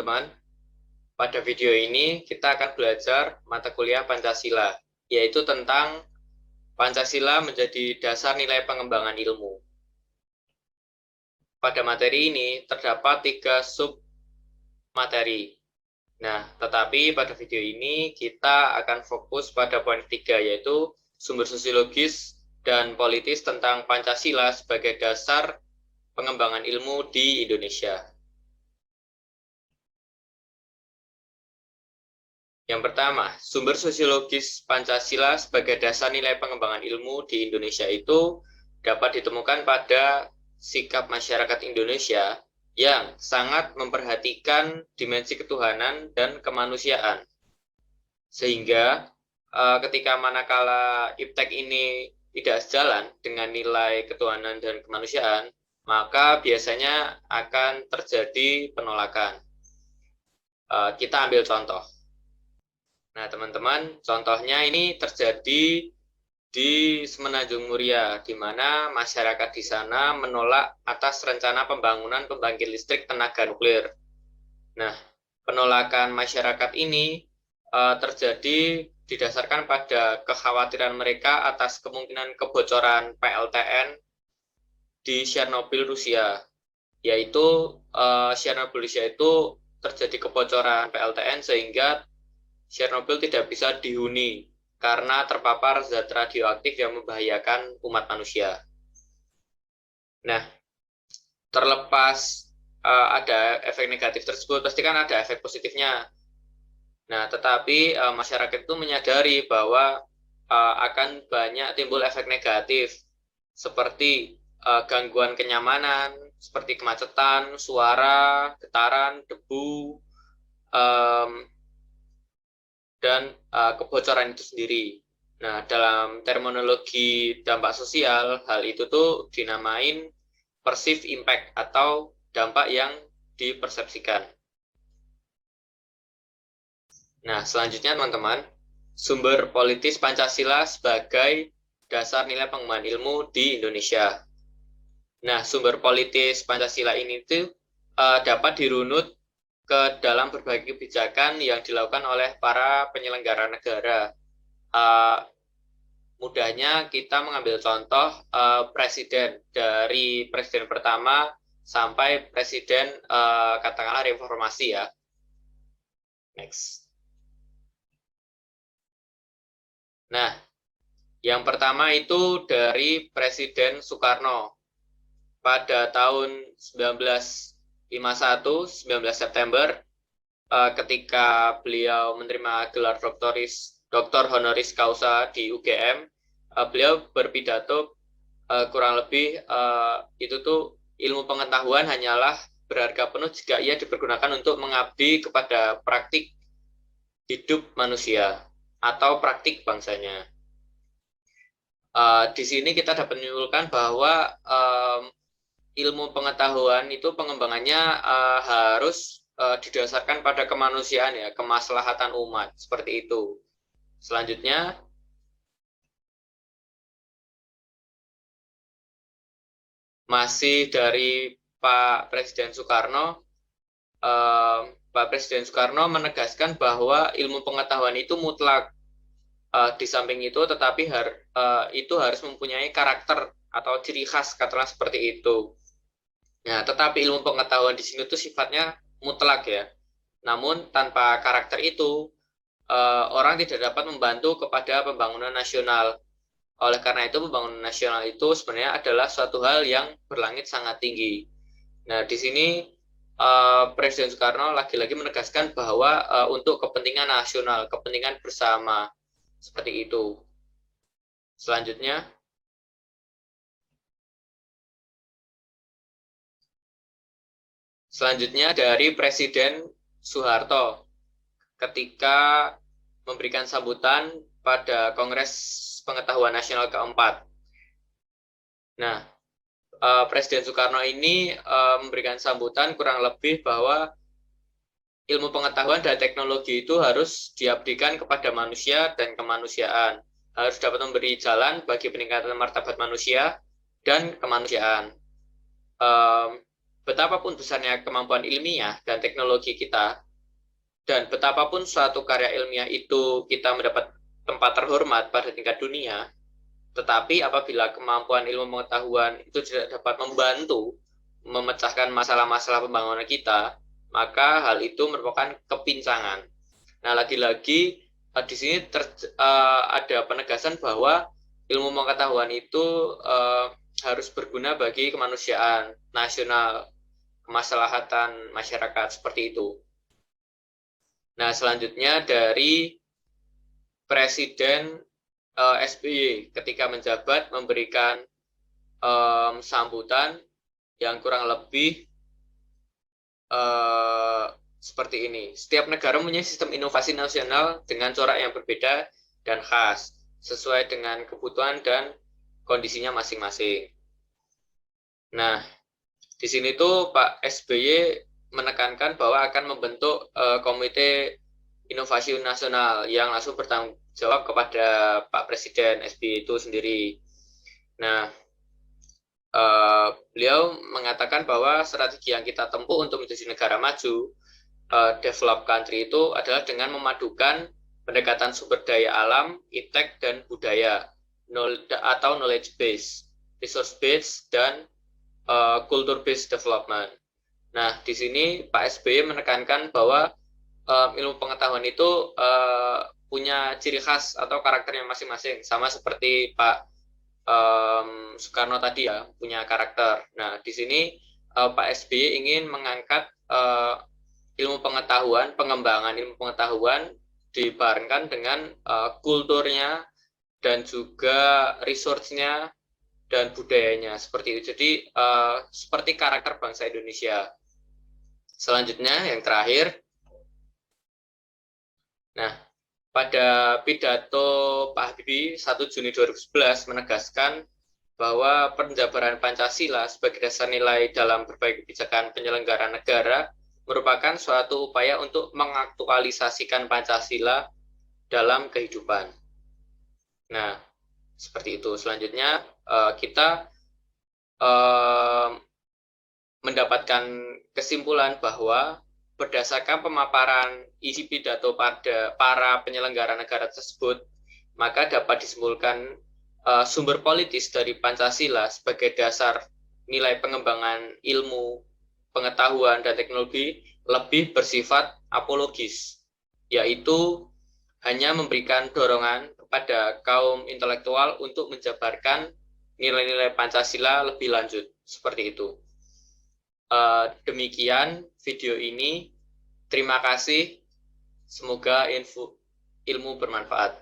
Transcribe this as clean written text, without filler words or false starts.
teman-teman. Pada video ini kita akan belajar mata kuliah Pancasila, yaitu tentang Pancasila menjadi dasar nilai pengembangan ilmu. Pada materi ini terdapat 3 sub materi. Nah, tetapi pada video ini kita akan fokus pada poin 3, yaitu sumber sosiologis dan politis tentang Pancasila sebagai dasar pengembangan ilmu di Indonesia. Yang pertama, sumber sosiologis Pancasila sebagai dasar nilai pengembangan ilmu di Indonesia itu dapat ditemukan pada sikap masyarakat Indonesia yang sangat memperhatikan dimensi ketuhanan dan kemanusiaan. Sehingga ketika manakala iptek ini tidak sejalan dengan nilai ketuhanan dan kemanusiaan, maka biasanya akan terjadi penolakan. Kita ambil contoh. Nah, teman-teman, contohnya ini terjadi di Semenanjung Muria, di mana masyarakat di sana menolak atas rencana pembangunan pembangkit listrik tenaga nuklir. Nah, penolakan masyarakat ini terjadi didasarkan pada kekhawatiran mereka atas kemungkinan kebocoran PLTN di Chernobyl, Rusia. Yaitu Chernobyl, Rusia itu terjadi kebocoran PLTN sehingga Chernobyl tidak bisa dihuni karena terpapar zat radioaktif yang membahayakan umat manusia. Nah, terlepas ada efek negatif tersebut, pasti kan ada efek positifnya. Nah, tetapi masyarakat itu menyadari bahwa akan banyak timbul efek negatif, seperti gangguan kenyamanan, seperti kemacetan, suara, getaran, debu, dan kebocoran itu sendiri. Nah, dalam terminologi dampak sosial, hal itu tuh dinamain perceived impact atau dampak yang dipersepsikan. Nah, selanjutnya teman-teman, sumber politis Pancasila sebagai dasar nilai pengembangan ilmu di Indonesia. Nah, sumber politis Pancasila ini tuh dapat dirunut ke dalam berbagai kebijakan yang dilakukan oleh para penyelenggara negara. Mudahnya kita mengambil contoh presiden, dari presiden pertama sampai presiden katakanlah reformasi ya. Next. Nah, yang pertama itu dari Presiden Soekarno pada tahun 1951, 19 September, ketika beliau menerima gelar doktor honoris causa di UGM, beliau berpidato kurang lebih itu tuh ilmu pengetahuan hanyalah berharga penuh jika ia dipergunakan untuk mengabdi kepada praktik hidup manusia atau praktik bangsanya. Di sini kita dapat menyimpulkan bahwa ilmu pengetahuan itu pengembangannya harus didasarkan pada kemanusiaan ya, kemaslahatan umat, seperti itu. Selanjutnya, masih dari Pak Presiden Soekarno, Pak Presiden Soekarno menegaskan bahwa ilmu pengetahuan itu mutlak. Di samping itu, tetapi itu harus mempunyai karakter atau ciri khas, katakanlah seperti itu. Nah, tetapi ilmu pengetahuan di sini tuh sifatnya mutlak ya. Namun tanpa karakter itu, orang tidak dapat membantu kepada pembangunan nasional. Oleh karena itu, pembangunan nasional itu sebenarnya adalah suatu hal yang berlangit sangat tinggi. Nah, di sini Presiden Soekarno lagi-lagi menegaskan bahwa untuk kepentingan nasional, kepentingan bersama, seperti itu. Selanjutnya dari Presiden Soeharto ketika memberikan sambutan pada Kongres Pengetahuan Nasional keempat. Nah, Presiden Soekarno ini memberikan sambutan kurang lebih bahwa ilmu pengetahuan dan teknologi itu harus diabdikan kepada manusia dan kemanusiaan. Harus dapat memberi jalan bagi peningkatan martabat manusia dan kemanusiaan. betapapun besarnya kemampuan ilmiah dan teknologi kita, dan betapapun suatu karya ilmiah itu kita mendapat tempat terhormat pada tingkat dunia, tetapi apabila kemampuan ilmu pengetahuan itu tidak dapat membantu memecahkan masalah-masalah pembangunan kita, maka hal itu merupakan kepincangan. Nah, lagi-lagi di sini ada penegasan bahwa ilmu pengetahuan itu harus berguna bagi kemanusiaan nasional, kemaslahatan masyarakat seperti itu. Nah, selanjutnya dari Presiden SBY ketika menjabat memberikan sambutan yang kurang lebih seperti ini. Setiap negara mempunyai sistem inovasi nasional dengan corak yang berbeda dan khas, sesuai dengan kebutuhan dan kondisinya masing-masing. Nah, di sini tuh Pak SBY menekankan bahwa akan membentuk komite inovasi nasional yang langsung bertanggung jawab kepada Pak Presiden SBY itu sendiri. Nah, beliau mengatakan bahwa strategi yang kita tempuh untuk menjadi negara maju, developed country itu adalah dengan memadukan pendekatan sumber daya alam, iptek, dan budaya, atau knowledge base, resource base, dan culture based development. Nah, di sini Pak SBY menekankan bahwa ilmu pengetahuan itu punya ciri khas atau karakternya masing-masing, sama seperti Pak Soekarno tadi ya, punya karakter. Nah, di sini Pak SBY ingin mengangkat ilmu pengetahuan, pengembangan ilmu pengetahuan dibarengkan dengan kulturnya dan juga resource-nya dan budayanya seperti itu. Jadi seperti karakter bangsa Indonesia. Selanjutnya yang terakhir, nah pada pidato Pak Habibie 1 Juni 2011 menegaskan bahwa penjabaran Pancasila sebagai dasar nilai dalam berbagai kebijakan penyelenggara negara merupakan suatu upaya untuk mengaktualisasikan Pancasila dalam kehidupan. Nah, seperti itu. Selanjutnya kita mendapatkan kesimpulan bahwa berdasarkan pemaparan isi pidato pada para penyelenggara negara tersebut, maka dapat disimpulkan sumber politis dari Pancasila sebagai dasar nilai pengembangan ilmu, pengetahuan, dan teknologi lebih bersifat apologis, yaitu hanya memberikan dorongan kepada kaum intelektual untuk menjabarkan nilai-nilai Pancasila lebih lanjut, seperti itu. Demikian video ini. Terima kasih. Semoga ilmu bermanfaat.